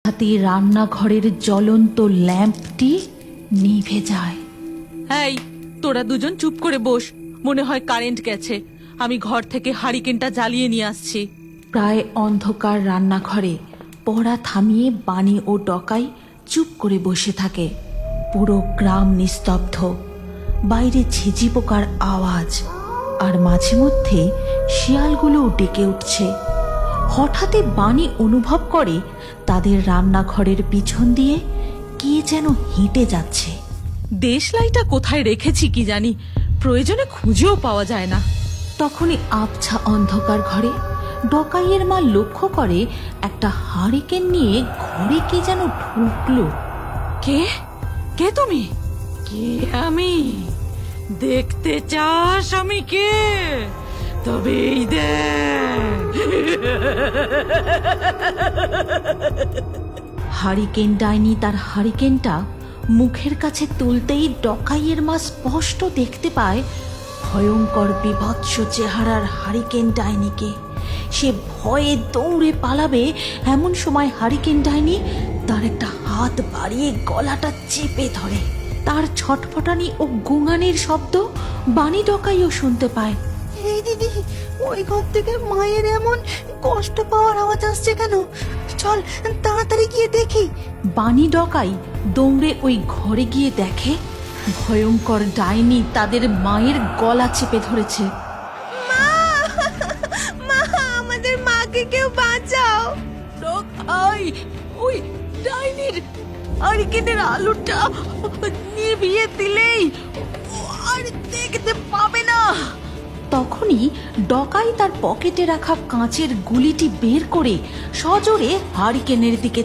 হাতে রান্নাঘরের জ্বলন্ত ল্যাম্পটি নিভে যায়। এই, তোরা দুজন চুপ করে বস। মনে হয় কারেন্ট গেছে। আমি ঘর থেকে হারিকেনটা জ্বালিয়ে নিয়ে আসছি। প্রায় অন্ধকার রান্নাঘরে পড়া থামিয়ে বানি ও ডকাই চুপ করে বসে থাকে। পুরো গ্রাম নিস্তব্ধ। বাইরে ঝিঝি পোকার আওয়াজ, আর মাঝে মধ্যে শিয়ালগুলোও ডেকে উঠছে। হঠাৎই বানি অনুভব করে তাদের রান্নাঘরের পিছন দিয়ে কে যেন হেঁটে যাচ্ছে। দেশলাইটা কোথায় রেখেছি কি জানি, প্রয়োজনে খুঁজেও পাওয়া যায় না। তখনই আবছা অন্ধকার ঘরে ডকাইয়ের মা লক্ষ্য করে একটা হারিকেন নিয়ে ঘরে কে যেন ঢুকলো। কে কে তুমি? কে আমি? দেখতে চাস আমি কে? তবে এই দেখ। হারিকেন ডাইনি তার হারিকেনটা মুখের কাছে তুলতেই ডকাইয়ের মা স্পষ্ট দেখতে পায় ভয়ঙ্কর বিভৎস চেহারার হারিকেন ডাইনিকে। সে ভয়ে দৌড়ে পালাবে, এমন সময় হারিকেন ডাইনি তার একটা হাত বাড়িয়ে গলাটা চেপে ধরে। তার ছটফটানি ও গুঙানির শব্দ বানি ডকাইও শুনতে পায়। এই দিদি, ওই ঘর থেকে মায়ের এমন কষ্ট পাওয়ার আওয়াজ আসছে কেন? চল তাড়াতাড়ি গিয়ে দেখি। বানি ডকাই দৌড়ে ওই ঘরে গিয়ে দেখে ভয়ঙ্কর ডাইনি তাদের মায়ের গলা চেপে ধরেছে। মা, আমাদের মাকে কেউ বাঁচাও। ডকাই, ওই ডাইনির হারিকেনের আলোটা নিভিয়ে দিলেই ও আর দেখতে পাবে না। তখনই ডকাই তার পকেটে রাখা কাঁচের গুলিটি বের করে সজোরে হারিকেনের দিকে